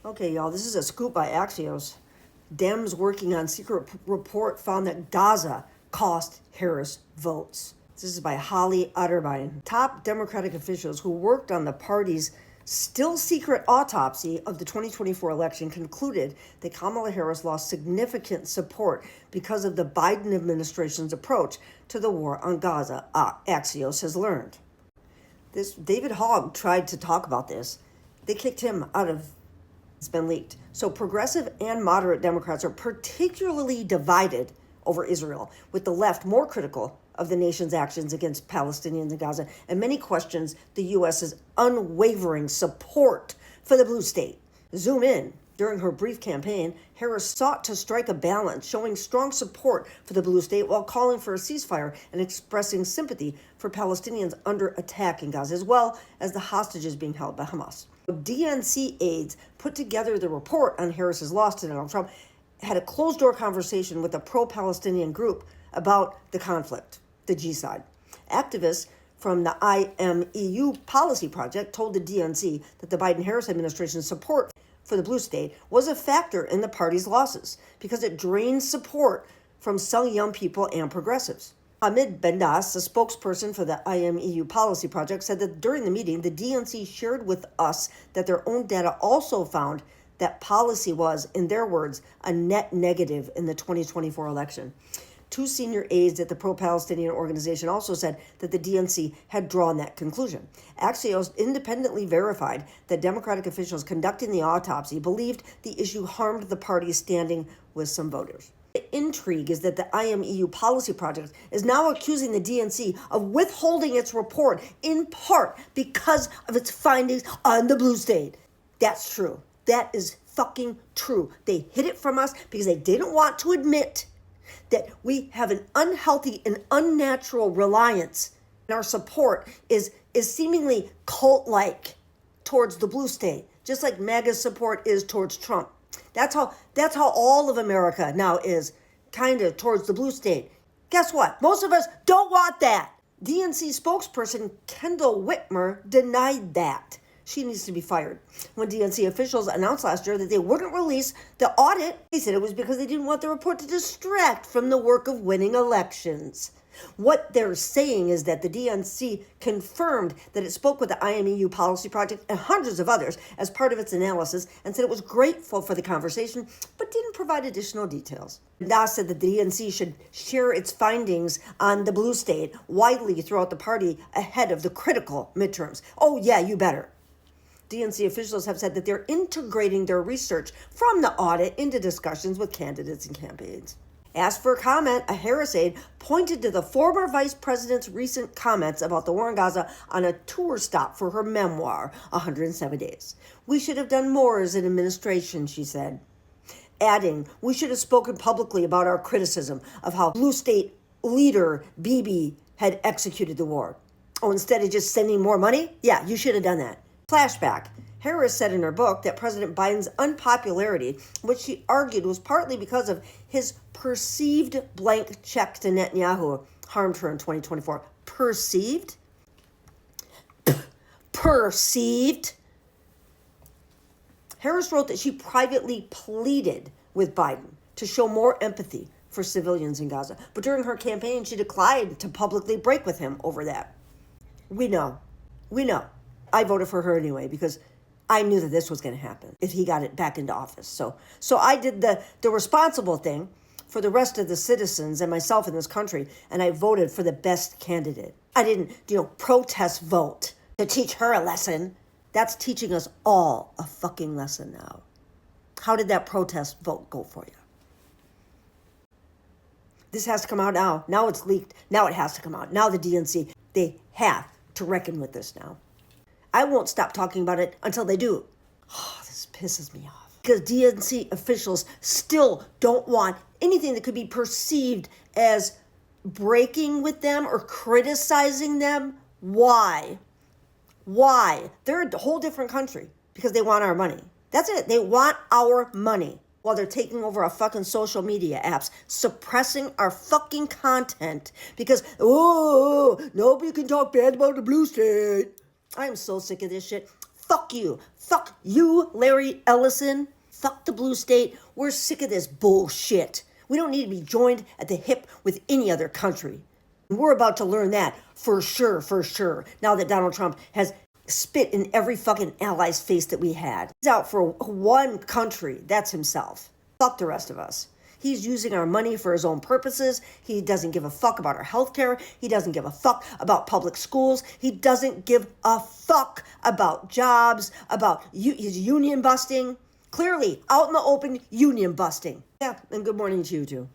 Okay, y'all, this is a scoop by Axios. Dems working on secret report found that Gaza cost Harris votes. This is by Holly Otterbein. Top Democratic officials who worked on the party's still secret autopsy of the 2024 election concluded that Kamala Harris lost significant support because of the Biden administration's approach to the war on Gaza, Axios has learned. This David Hogg tried to talk about this. They kicked him out of. It's been leaked. So progressive and moderate Democrats are particularly divided over Israel, with the left more critical of the nation's actions against Palestinians in Gaza, and many questions the U.S.'s unwavering support for the blue state. Zoom in. During her brief campaign, Harris sought to strike a balance, showing strong support for the blue state while calling for a ceasefire and expressing sympathy for Palestinians under attack in Gaza, as well as the hostages being held by Hamas. DNC aides put together the report on Harris's loss to Donald Trump, had a closed-door conversation with a pro-Palestinian group about the conflict, the G side. Activists from the IMEU Policy Project told the DNC that the Biden-Harris administration's support for the blue state was a factor in the party's losses because it drained support from some young people and progressives. Ahmed Bendas, a spokesperson for the IMEU Policy Project, said that during the meeting, the DNC shared with us that their own data also found that policy was, in their words, a net negative in the 2024 election. Two senior aides at the pro-Palestinian organization also said that the DNC had drawn that conclusion. Axios independently verified that Democratic officials conducting the autopsy believed the issue harmed the party's standing with some voters. The intrigue is that the IMEU Policy Project is now accusing the DNC of withholding its report in part because of its findings on the blue state. That's true. That is fucking true. They hid it from us because they didn't want to admit that we have an unhealthy and unnatural reliance, and our support is seemingly cult-like towards the blue state, just like MAGA's support is towards Trump. That's how all of America now is, kind of towards the blue state. Guess what? Most of us don't want that. DNC spokesperson Kendall Whitmer denied that. She needs to be fired. When DNC officials announced last year that they wouldn't release the audit, they said it was because they didn't want the report to distract from the work of winning elections. What they're saying is that the DNC confirmed that it spoke with the IMEU Policy Project and hundreds of others as part of its analysis and said it was grateful for the conversation, but didn't provide additional details. Das said that the DNC should share its findings on the blue state widely throughout the party ahead of the critical midterms. Oh yeah, you better. DNC officials have said that they're integrating their research from the audit into discussions with candidates and campaigns. Asked for comment, a Harris aide pointed to the former vice president's recent comments about the war in Gaza on a tour stop for her memoir, 107 Days. We should have done more as an administration, she said. Adding, we should have spoken publicly about our criticism of how blue state leader Bibi had executed the war. Oh, instead of just sending more money? Yeah, you should have done that. Flashback. Harris said in her book that President Biden's unpopularity, which she argued was partly because of his perceived blank check to Netanyahu, harmed her in 2024. Perceived? Perceived? Harris wrote that she privately pleaded with Biden to show more empathy for civilians in Gaza. But during her campaign, she declined to publicly break with him over that. We know. I voted for her anyway because I knew that this was going to happen if he got it back into office. So I did the responsible thing for the rest of the citizens and myself in this country, and I voted for the best candidate. I didn't, protest vote to teach her a lesson. That's teaching us all a fucking lesson now. How did that protest vote go for you? This has to come out now. Now it's leaked. Now it has to come out. Now the DNC, they have to reckon with this now. I won't stop talking about it until they do. Oh, this pisses me off. Because DNC officials still don't want anything that could be perceived as breaking with them or criticizing them. Why? They're a whole different country because they want our money. That's it. They want our money while they're taking over our fucking social media apps, suppressing our fucking content because, nobody can talk bad about the blue state. I am so sick of this shit. Fuck you. Fuck you, Larry Ellison. Fuck the blue state. We're sick of this bullshit. We don't need to be joined at the hip with any other country. We're about to learn that for sure, now that Donald Trump has spit in every fucking ally's face that we had. He's out for one country, that's himself. Fuck the rest of us. He's using our money for his own purposes. He doesn't give a fuck about our health care. He doesn't give a fuck about public schools. He doesn't give a fuck about jobs, about his union busting. Clearly, out in the open, union busting. Yeah, and good morning to you too.